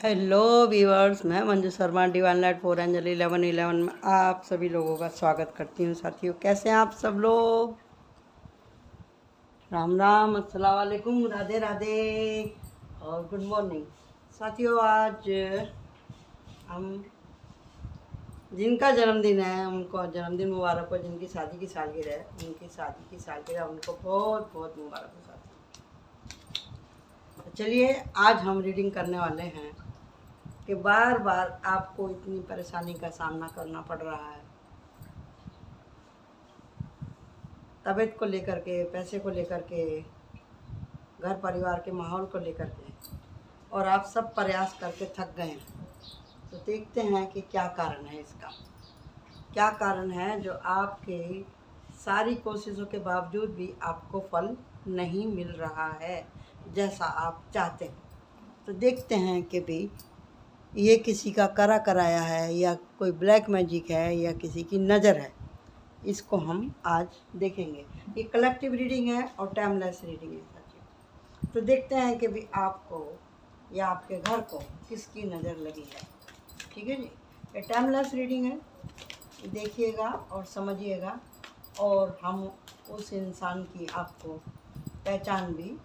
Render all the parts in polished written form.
Hello viewers, मैं Manju Sharma divine light 4 angel 1111 में आप सभी लोगों का स्वागत करती हूँ। साथियों, कैसे हैं आप सब लोग? राम राम, अस्सलाम वालेकुम, राधे राधे और गुड मॉर्निंग। साथियों, आज हम जिनका जन्मदिन है उनको जन्मदिन मुबारक हो। जिनकी शादी की सालगिरह है उनकी शादी की सालगिरह उनको बहुत बहुत मुबारक हो। साथियों, चलिए आज हम रीडिंग करने वाले हैं कि बार बार आपको इतनी परेशानी का सामना करना पड़ रहा है, तबीयत को लेकर के, पैसे को लेकर के, घर परिवार के माहौल को लेकर के, और आप सब प्रयास करके थक गए हैं। तो देखते हैं कि क्या कारण है इसका। क्या कारण है जो आपके सारी कोशिशों के बावजूद भी आपको फल नहीं मिल रहा है जैसा आप चाहते हैं। तो देखते हैं कि भी ये किसी का करा कराया है या कोई ब्लैक मैजिक है या किसी की नज़र है। इसको हम आज देखेंगे। ये कलेक्टिव रीडिंग है और टाइमलेस रीडिंग है साथियों। तो देखते हैं कि भी आपको या आपके घर को किसकी नज़र लगी है। ठीक है जी, ये टाइमलेस रीडिंग है, देखिएगा और समझिएगा, और हम उस इंसान की आपको पहचान भी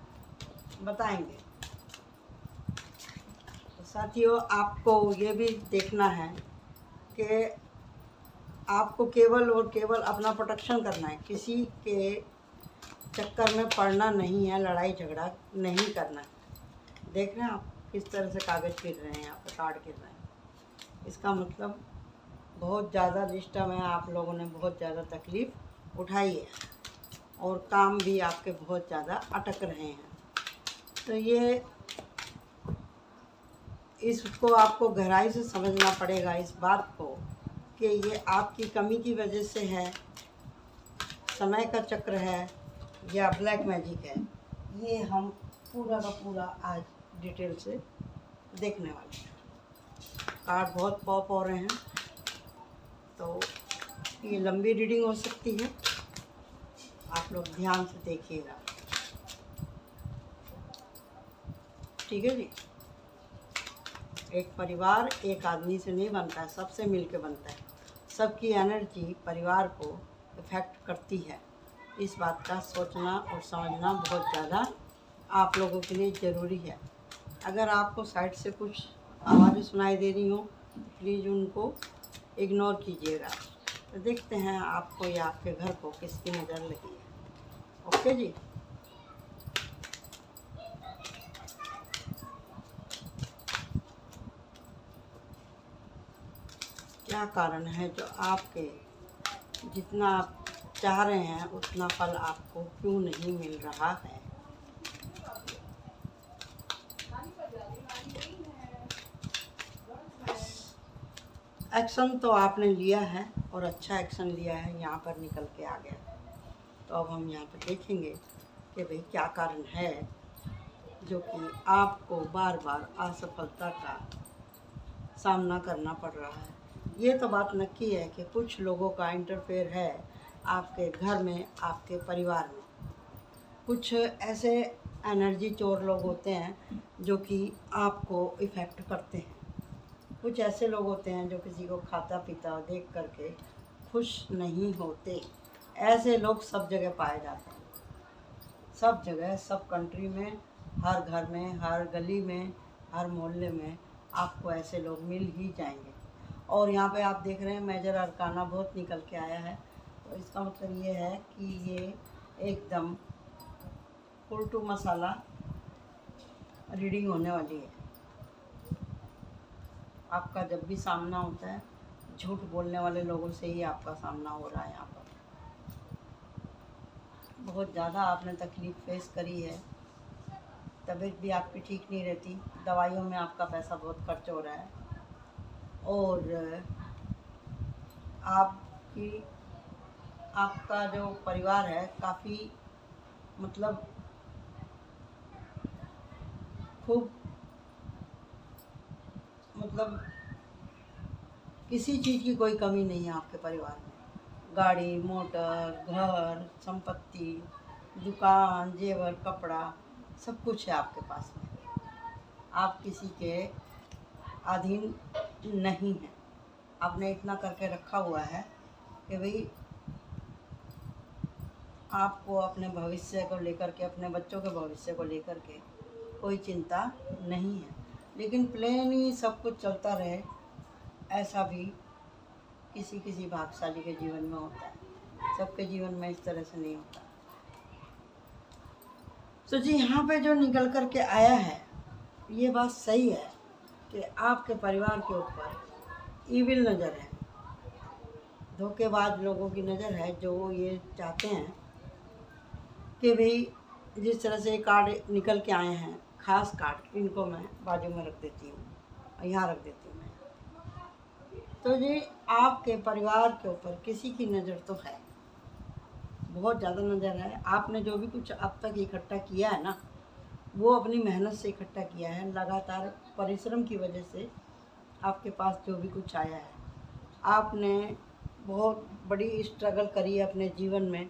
बताएंगे। तो साथियों, आपको ये भी देखना है कि आपको केवल और केवल अपना प्रोटेक्शन करना है, किसी के चक्कर में पड़ना नहीं है, लड़ाई झगड़ा नहीं करना है। देख रहे हैं आप किस तरह से कागज़ गिर रहे हैं, यहाँ पे कार्ड गिर रहे हैं। इसका मतलब बहुत ज़्यादा रिश्ता में आप लोगों ने बहुत ज़्यादा तकलीफ़ उठाई है और काम भी आपके बहुत ज़्यादा अटक रहे हैं। तो ये इसको आपको गहराई से समझना पड़ेगा, इस बात को, कि ये आपकी कमी की वजह से है, समय का चक्र है या ब्लैक मैजिक है। ये हम पूरा का पूरा आज डिटेल से देखने वाले हैं। कार्ड बहुत पॉप हो रहे हैं, तो ये लंबी रीडिंग हो सकती है, आप लोग ध्यान से देखिएगा। ठीक है जी। एक परिवार एक आदमी से नहीं बनता है, सबसे मिलके बनता है। सबकी एनर्जी परिवार को इफ़ेक्ट करती है। इस बात का सोचना और समझना बहुत ज़्यादा आप लोगों के लिए ज़रूरी है। अगर आपको साइड से कुछ आवाज़ें सुनाई दे रही हो, प्लीज़ उनको इग्नोर कीजिएगा। तो देखते हैं आपको या आपके घर को किसकी नज़र लगी है। ओके जी। क्या कारण है जो आपके जितना आप चाह रहे हैं उतना फल आपको क्यों नहीं मिल रहा है? एक्शन तो आपने लिया है और अच्छा एक्शन लिया है, यहाँ पर निकल के आ गया। तो अब हम यहाँ पर देखेंगे कि भाई क्या कारण है जो कि आपको बार बार असफलता का सामना करना पड़ रहा है। ये तो बात नक्की है कि कुछ लोगों का इंटरफेयर है आपके घर में, आपके परिवार में। कुछ ऐसे एनर्जी चोर लोग होते हैं जो कि आपको इफ़ेक्ट करते हैं। कुछ ऐसे लोग होते हैं जो किसी को खाता पीता देख करके खुश नहीं होते। ऐसे लोग सब जगह पाए जाते हैं, सब जगह, सब कंट्री में, हर घर में, हर गली में, हर मोहल्ले में आपको ऐसे लोग मिल ही जाएंगे। और यहाँ पे आप देख रहे हैं मेजर अरकाना बहुत निकल के आया है। तो इसका मतलब ये है कि ये एकदम उल्टू मसाला रीडिंग होने वाली है। आपका जब भी सामना होता है, झूठ बोलने वाले लोगों से ही आपका सामना हो रहा है। यहाँ पर बहुत ज़्यादा आपने तकलीफ़ फेस करी है, तबीयत भी आपकी ठीक नहीं रहती, दवाइयों में आपका पैसा बहुत खर्च हो रहा है, और आपका जो परिवार है काफ़ी मतलब खूब मतलब किसी चीज़ की कोई कमी नहीं है आपके परिवार में। गाड़ी, मोटर, घर, संपत्ति, दुकान, जेवर, कपड़ा, सब कुछ है आपके पास में। आप किसी के अधीन नहीं है। आपने इतना करके रखा हुआ है कि भाई आपको अपने भविष्य को लेकर के, अपने बच्चों के भविष्य को लेकर के कोई चिंता नहीं है। लेकिन प्लेन ही सब कुछ चलता रहे, ऐसा भी किसी किसी भाग्यशाली के जीवन में होता है। सबके जीवन में इस तरह से नहीं होता। तो जी यहाँ पे जो निकल कर के आया है, ये बात सही है कि आपके परिवार के ऊपर ईविल नज़र है, धोखेबाज लोगों की नज़र है, जो ये चाहते हैं कि भाई जिस तरह से कार्ड निकल के आए हैं, खास कार्ड, इनको मैं बाजू में रख देती हूँ, यहाँ रख देती हूँ मैं। तो जी आपके परिवार के ऊपर किसी की नज़र तो है, बहुत ज़्यादा नज़र है। आपने जो भी कुछ अब तक इकट्ठा किया है ना, वो अपनी मेहनत से इकट्ठा किया है, लगातार परिश्रम की वजह से आपके पास जो भी कुछ आया है। आपने बहुत बड़ी स्ट्रगल करी है अपने जीवन में,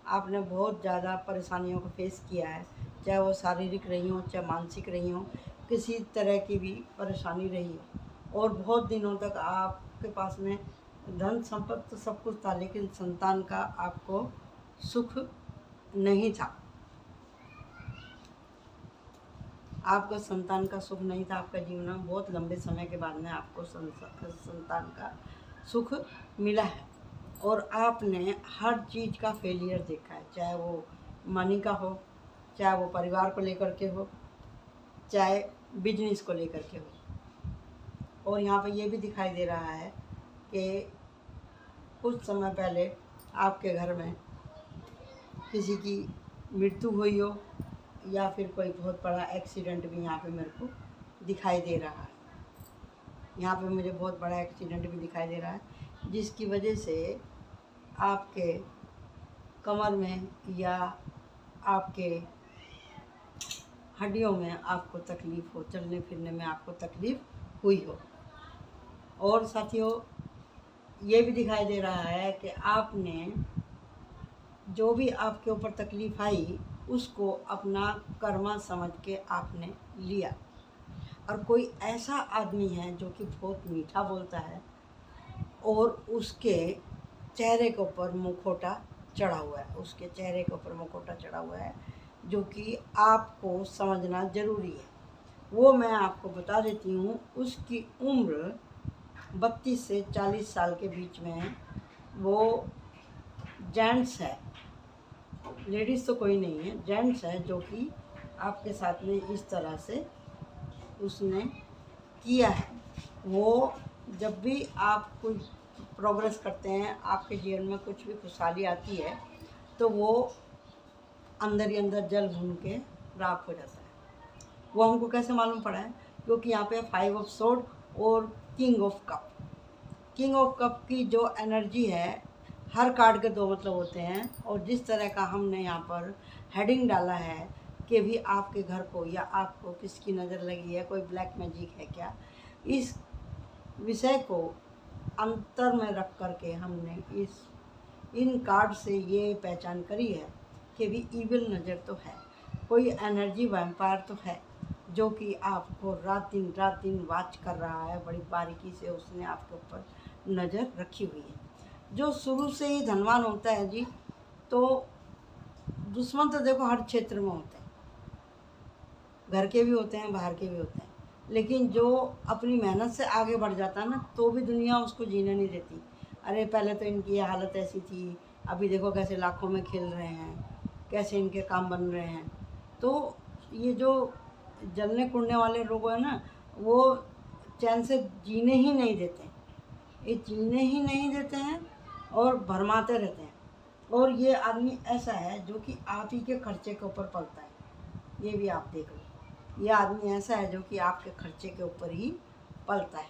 आपने बहुत ज़्यादा परेशानियों को फेस किया है, चाहे वो शारीरिक रही हो, चाहे मानसिक रही हो, किसी तरह की भी परेशानी रही हो। और बहुत दिनों तक आपके पास में धन संपत्ति तो सब कुछ था, लेकिन संतान का आपको सुख नहीं था। आपको संतान का सुख नहीं था। आपका जीवन में बहुत लंबे समय के बाद में आपको संतान का सुख मिला है। और आपने हर चीज़ का फेलियर देखा है, चाहे वो मनी का हो, चाहे वो परिवार को लेकर के हो, चाहे बिजनेस को लेकर के हो। और यहाँ पे ये भी दिखाई दे रहा है कि कुछ समय पहले आपके घर में किसी की मृत्यु हुई हो, या फिर कोई बहुत बड़ा एक्सीडेंट भी यहाँ पे मेरे को दिखाई दे रहा है। यहाँ पे मुझे बहुत बड़ा एक्सीडेंट भी दिखाई दे रहा है, जिसकी वजह से आपके कमर में या आपके हड्डियों में आपको तकलीफ़ हो, चलने फिरने में आपको तकलीफ़ हुई हो। और साथियों ये भी दिखाई दे रहा है कि आपने जो भी आपके ऊपर तकलीफ़ आई उसको अपना कर्मा समझ के आपने लिया। और कोई ऐसा आदमी है जो कि बहुत मीठा बोलता है और उसके चेहरे के ऊपर मुखौटा चढ़ा हुआ है, उसके चेहरे के ऊपर मुखौटा चढ़ा हुआ है, जो कि आपको समझना ज़रूरी है। वो मैं आपको बता देती हूँ। उसकी उम्र 32 से 40 साल के बीच में है। वो जेंट्स है, लेडीज़ तो कोई नहीं है, जेंट्स है, जो कि आपके साथ में इस तरह से उसने किया है। वो जब भी आप कुछ प्रोग्रेस करते हैं, आपके जीवन में कुछ भी खुशहाली आती है, तो वो अंदर ही अंदर जल भून के राख हो जाता है। वो हमको कैसे मालूम पड़ा है? क्योंकि यहाँ पे 5 ऑफ सोर्ड और king of cup. King of cup की जो एनर्जी है, हर कार्ड के 2 मतलब होते हैं। और जिस तरह का हमने यहाँ पर हेडिंग डाला है कि भी आपके घर को या आपको किसकी नज़र लगी है, कोई ब्लैक मैजिक है क्या, इस विषय को अंतर में रख करके हमने इन कार्ड से ये पहचान करी है कि भी ईविल नज़र तो है, कोई एनर्जी वैम्पायर तो है, जो कि आपको रात दिन वाच कर रहा है। बड़ी बारीकी से उसने आपके ऊपर नज़र रखी हुई है। जो शुरू से ही धनवान होता है जी, तो दुश्मन तो देखो हर क्षेत्र में होते हैं, घर के भी होते हैं, बाहर के भी होते हैं। लेकिन जो अपनी मेहनत से आगे बढ़ जाता है ना, तो भी दुनिया उसको जीने नहीं देती। अरे पहले तो इनकी हालत ऐसी थी, अभी देखो कैसे लाखों में खेल रहे हैं, कैसे इनके काम बन रहे हैं। तो ये जो जलने कुड़ने वाले लोग हैं ना, वो चैन से जीने ही नहीं देते, ये जीने ही नहीं देते हैं और भरमाते रहते हैं। और ये आदमी ऐसा है जो कि आप ही के खर्चे के ऊपर पलता है। ये भी आप देख लो, ये आदमी ऐसा है जो कि आपके खर्चे के ऊपर ही पलता है।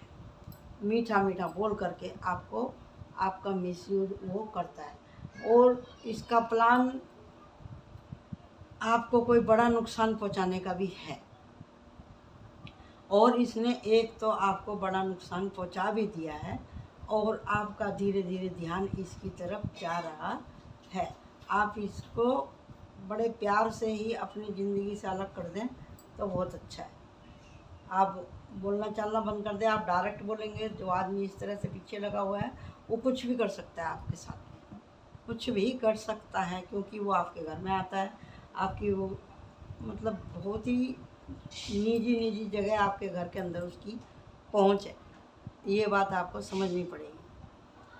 मीठा मीठा बोल करके आपको आपका मिसयूज वो करता है। और इसका प्लान आपको कोई बड़ा नुकसान पहुंचाने का भी है। और इसने एक तो आपको बड़ा नुकसान पहुंचा भी दिया है, और आपका धीरे धीरे ध्यान इसकी तरफ जा रहा है। आप इसको बड़े प्यार से ही अपनी ज़िंदगी से अलग कर दें तो बहुत अच्छा है। आप बोलना चालना बंद कर दे, आप डायरेक्ट बोलेंगे, जो आदमी इस तरह से पीछे लगा हुआ है वो कुछ भी कर सकता है आपके साथ, कुछ भी कर सकता है, क्योंकि वो आपके घर में आता है। आपकी वो मतलब बहुत ही निजी निजी जगह आपके घर के अंदर उसकी पहुंच है, ये बात आपको समझनी पड़ेगी।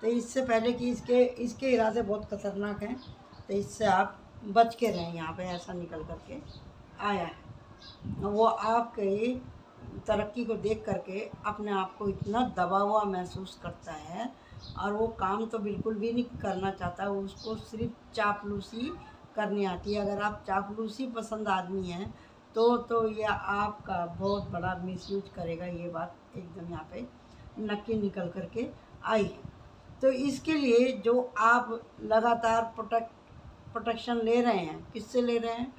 तो इससे पहले कि इसके इरादे बहुत खतरनाक हैं, तो इससे आप बच के रहें। यहाँ पे ऐसा निकल करके आया है, वो आपके तरक्की को देख करके अपने आप को इतना दबा हुआ महसूस करता है, और वो काम तो बिल्कुल भी नहीं करना चाहता, उसको सिर्फ चापलूसी करनी आती है। अगर आप चापलूसी पसंद आदमी हैं तो यह आपका बहुत बड़ा मिसयूज करेगा, ये बात एकदम यहाँ पे नक्की निकल करके आई है। तो इसके लिए जो आप लगातार प्रोटेक्शन ले रहे हैं, किससे ले रहे हैं?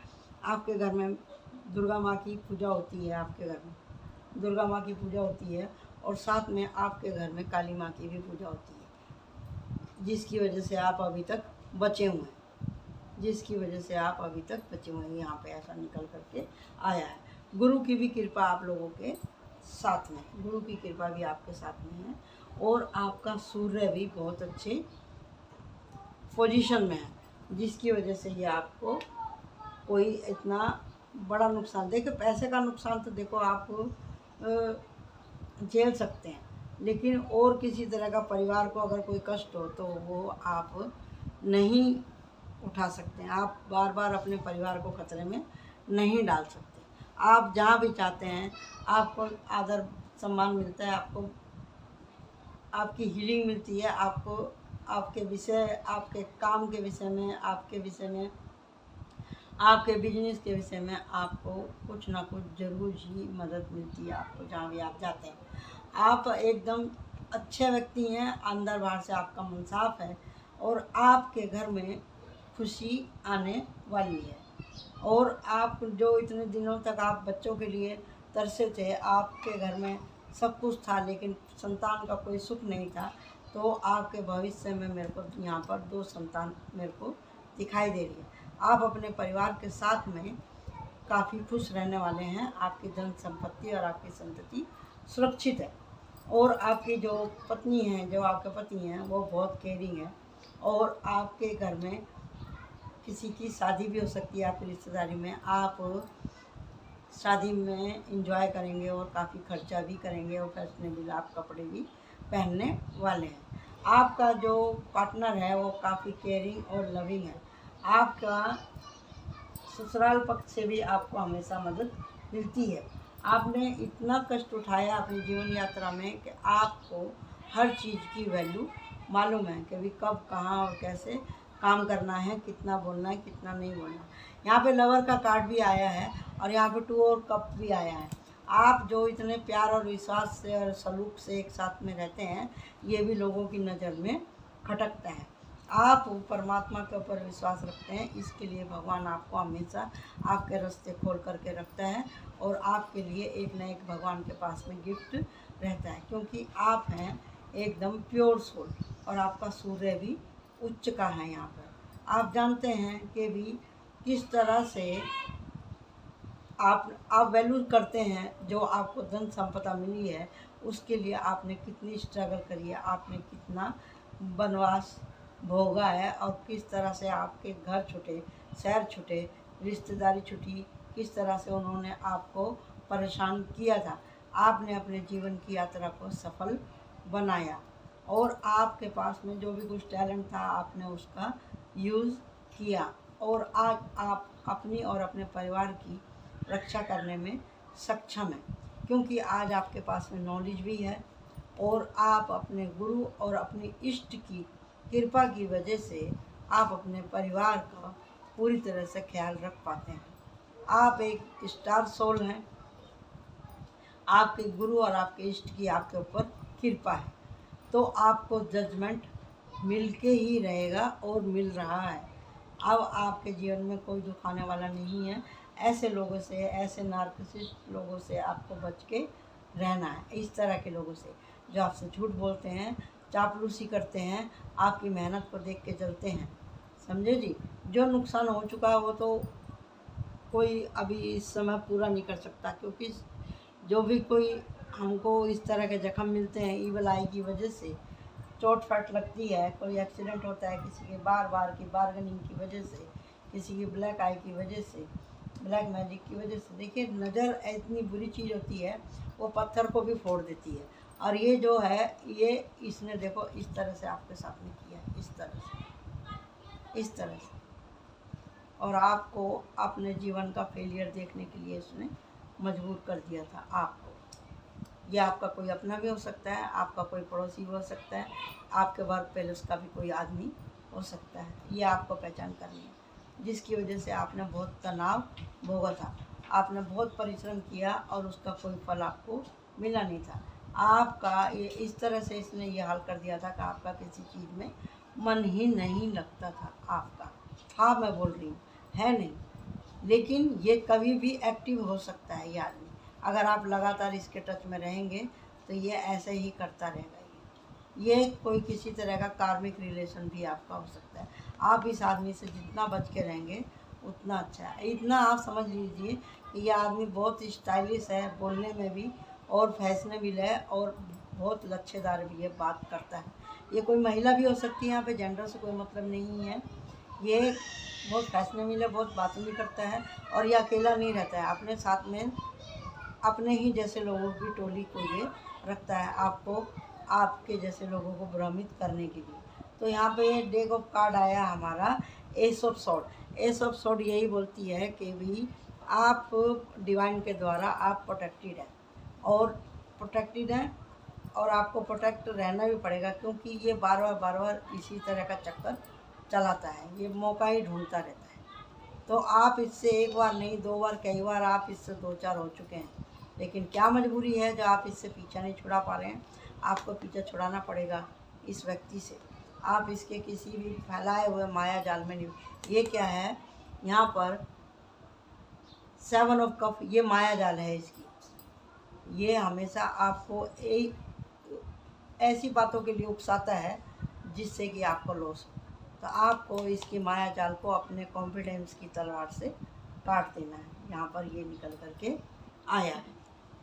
आपके घर में दुर्गा माँ की पूजा होती है, आपके घर में दुर्गा माँ की पूजा होती है, और साथ में आपके घर में काली माँ की भी पूजा होती है, जिसकी वजह से आप अभी तक बचे हुए हैं, जिसकी वजह से आप अभी तक बचे हुए हैं। यहाँ पे ऐसा निकल करके आया है। गुरु की भी कृपा आप लोगों के साथ में, गुरु की कृपा भी आपके साथ में है, और आपका सूर्य भी बहुत अच्छे पोजीशन में है, जिसकी वजह से ये आपको कोई इतना बड़ा नुकसान, देखो पैसे का नुकसान तो देखो आप झेल सकते हैं, लेकिन और किसी तरह का परिवार को अगर कोई कष्ट हो तो वो आप नहीं उठा सकते हैं। आप बार बार अपने परिवार को खतरे में नहीं डाल सकते। आप जहाँ भी चाहते हैं आपको आदर सम्मान मिलता है, आपको आपकी हीलिंग मिलती है, आपको आपके विषय, आपके काम के विषय में, आपके विषय में, आपके बिजनेस के विषय में आपको कुछ ना कुछ ज़रूर ही मदद मिलती है आपको, जहाँ भी आप जाते हैं। आप एकदम अच्छे व्यक्ति हैं, अंदर बाहर से आपका मन साफ है, और आपके घर में खुशी आने वाली है। और आप जो इतने दिनों तक आप बच्चों के लिए तरसे थे, आपके घर में सब कुछ था लेकिन संतान का कोई सुख नहीं था, तो आपके भविष्य में मेरे को यहाँ पर 2 संतान मेरे को दिखाई दे रही है। आप अपने परिवार के साथ में काफ़ी खुश रहने वाले हैं, आपकी धन संपत्ति और आपकी संतति सुरक्षित है, और आपकी जो पत्नी हैं, जो आपके पति हैं, वो बहुत केयरिंग है, और आपके घर में किसी की शादी भी हो सकती है, आपकी रिश्तेदारी में। आप शादी में एंजॉय करेंगे और काफ़ी खर्चा भी करेंगे, और फैशनेबल आप कपड़े भी पहनने वाले हैं। आपका जो पार्टनर है वो काफ़ी केयरिंग और लविंग है। आपका ससुराल पक्ष से भी आपको हमेशा मदद मिलती है। आपने इतना कष्ट उठाया अपनी जीवन यात्रा में कि आपको हर चीज़ की वैल्यू मालूम है कि अभी कब, कहाँ और कैसे काम करना है, कितना बोलना है, कितना नहीं बोलना। यहाँ पे लवर का कार्ड भी आया है, और यहाँ पे 2 और कप भी आया है। आप जो इतने प्यार और विश्वास से और सलूक से एक साथ में रहते हैं, ये भी लोगों की नज़र में खटकता है। आप परमात्मा के ऊपर विश्वास रखते हैं, इसके लिए भगवान आपको हमेशा आपके रास्ते खोल करके रखता है, और आपके लिए एक न एक भगवान के पास में गिफ्ट रहता है, क्योंकि आप हैं एकदम प्योर सोल, और आपका सूर्य भी उच्च का है। यहाँ पर आप जानते हैं कि भी किस तरह से आप वैल्यू करते हैं, जो आपको धन संपदा मिली है उसके लिए आपने कितनी स्ट्रगल करी है, आपने कितना वनवास भोगा है, और किस तरह से आपके घर छूटे, शहर छूटे, रिश्तेदारी छूटी, किस तरह से उन्होंने आपको परेशान किया था। आपने अपने जीवन की यात्रा को सफल बनाया, और आपके पास में जो भी कुछ टैलेंट था आपने उसका यूज़ किया, और आज आप अपनी और अपने परिवार की रक्षा करने में सक्षम हैं, क्योंकि आज आपके पास में नॉलेज भी है, और आप अपने गुरु और अपने इष्ट की कृपा की वजह से आप अपने परिवार का पूरी तरह से ख्याल रख पाते हैं। आप एक स्टार सोल हैं, आपके गुरु और आपके इष्ट की आपके ऊपर कृपा है, तो आपको जजमेंट मिल के ही रहेगा, और मिल रहा है। अब आपके जीवन में कोई दुखाने वाला नहीं है। ऐसे लोगों से, ऐसे नार्सिसिस्ट लोगों से आपको बच के रहना है। इस तरह के लोगों से जो आपसे झूठ बोलते हैं, चापलूसी करते हैं, आपकी मेहनत को देख के चलते हैं, समझे जी। जो नुकसान हो चुका है वो तो कोई अभी इस समय पूरा नहीं कर सकता, क्योंकि जो भी कोई हमको इस तरह के जख्म मिलते हैं ईवल आई की वजह से, चोट फट लगती है, कोई एक्सीडेंट होता है किसी के बार बार की बार्गनिंग की वजह से, किसी की ब्लैक आई की वजह से, ब्लैक मैजिक की वजह से। देखिए नज़र इतनी बुरी चीज़ होती है, वो पत्थर को भी फोड़ देती है। और ये जो है ये इसने देखो इस तरह से आपके साथ में किया, इस तरह से, इस तरह से। और आपको अपने जीवन का फेलियर देखने के लिए इसने मजबूर कर दिया था आपको। ये आपका कोई अपना भी हो सकता है, आपका कोई पड़ोसी भी हो सकता है, आपके वर्क प्लेस का भी कोई आदमी हो सकता है। ये आपको पहचान करनी है, जिसकी वजह से आपने बहुत तनाव भोगा था, आपने बहुत परिश्रम किया और उसका कोई फल आपको मिला नहीं था। आपका ये इस तरह से इसने ये हाल कर दिया था कि आपका किसी चीज़ में मन ही नहीं लगता था आपका। हाँ मैं बोल रही हूँ, है नहीं, लेकिन ये कभी भी एक्टिव हो सकता है ये आदमी। अगर आप लगातार इसके टच में रहेंगे तो ये ऐसे ही करता रहेगा। ये कोई किसी तरह का कार्मिक रिलेशन भी आपका हो सकता है। आप इस आदमी से जितना बच के रहेंगे उतना अच्छा है। इतना आप समझ लीजिए कि ये आदमी बहुत स्टाइलिश है, बोलने में भी, और फैशनेबल है, और बहुत लच्छेदार भी है, बात करता है। ये कोई महिला भी हो सकती है, यहाँ पे जेंडर से कोई मतलब नहीं है। ये बहुत फैशनेबल है, बहुत बातें भी करता है, और ये अकेला नहीं रहता है, अपने साथ में अपने ही जैसे लोगों की टोली को ये रखता है, आपको आपके जैसे लोगों को भ्रमित करने के लिए। तो यहाँ पे ये डेक ऑफ कार्ड आया हमारा S of sword. S of sword यही बोलती है कि भी आप डिवाइन के द्वारा आप प्रोटेक्टेड हैं, और प्रोटेक्टेड हैं, और आपको प्रोटेक्ट रहना भी पड़ेगा, क्योंकि ये बार बार इसी तरह का चक्कर चलाता है, ये मौका ही ढूंढता रहता है। तो आप इससे एक बार नहीं, दो बार, कई बार आप इससे दो चार हो चुके हैं, लेकिन क्या मजबूरी है जो आप इससे पीछा नहीं छुड़ा पा रहे हैं। आपको पीछा छुड़ाना पड़ेगा इस व्यक्ति से। आप इसके किसी भी फैलाए हुए माया जाल में नहीं। ये क्या है यहाँ पर 7 ऑफ कप, ये माया जाल है इसकी। ये हमेशा आपको एक ऐसी बातों के लिए उकसाता है जिससे कि आपको लॉस हो। तो आपको इसकी माया जाल को अपने कॉन्फिडेंस की तलवार से काट देना है। यहाँ पर ये निकल करके आया है।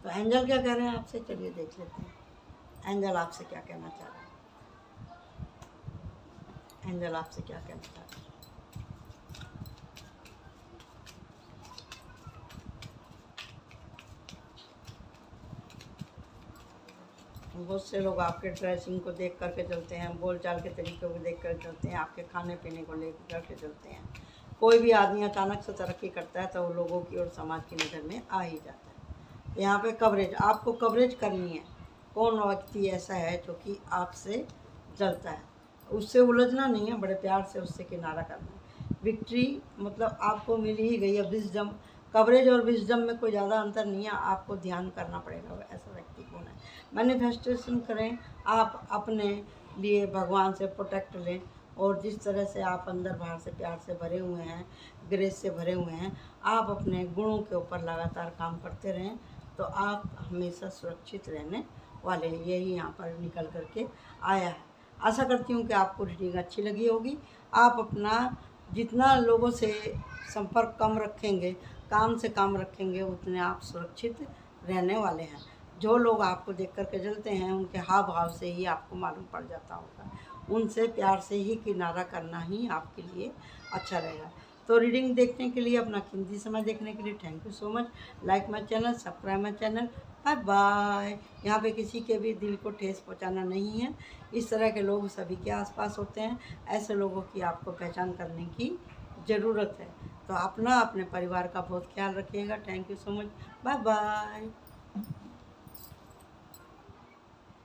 तो एंजल क्या कह रहे हैं आपसे, चलिए देख लेते हैं एंजल आपसे क्या कहना चाह रहे हैं। एंजल आपसे क्या कहना चाह रहे हैं। बहुत से लोग आपके ड्रेसिंग को देख करके चलते हैं, बोलचाल के तरीके को देख कर चलते हैं, आपके खाने पीने को लेकर के चलते हैं। कोई भी आदमी अचानक से तरक्की करता है तो वो लोगों की और समाज की नज़र में आ ही जाता है। तो यहाँ पे कवरेज, आपको कवरेज करनी है। कौन व्यक्ति ऐसा है जो कि आपसे जलता है, उससे उलझना नहीं है, बड़े प्यार से उससे किनारा करना है। विक्ट्री मतलब आपको मिल ही गई है। विजडम, कवरेज और विजडम में कोई ज़्यादा अंतर नहीं है, आपको ध्यान करना पड़ेगा ऐसा व्यक्ति कौन है। मैनिफेस्टेशन करें, आप अपने लिए भगवान से प्रोटेक्ट लें, और जिस तरह से आप अंदर बाहर से प्यार से भरे हुए हैं, ग्रेस से भरे हुए हैं, आप अपने गुणों के ऊपर लगातार काम करते रहें तो आप हमेशा सुरक्षित रहने वाले हैं। यही यहाँ पर निकल करके आया है। आशा करती हूँ कि आपको रीडिंग अच्छी लगी होगी। आप अपना जितना लोगों से संपर्क कम रखेंगे, काम से काम रखेंगे, उतने आप सुरक्षित रहने वाले हैं। जो लोग आपको देख करके जलते हैं उनके हाव भाव से ही आपको मालूम पड़ जाता होगा। उनसे प्यार से ही किनारा करना ही आपके लिए अच्छा रहेगा। तो रीडिंग देखने के लिए, अपना कीमती समय देखने के लिए thank you so much. Like my channel, subscribe my channel. Bye bye. यहाँ पे किसी के भी दिल को ठेस पहुँचाना नहीं है। इस तरह के लोग सभी के आसपास होते हैं। ऐसे लोगों की आपको पहचान करने की ज़रूरत है। तो अपना, अपने परिवार का बहुत ख्याल रखिएगा। Thank you so much. Bye bye.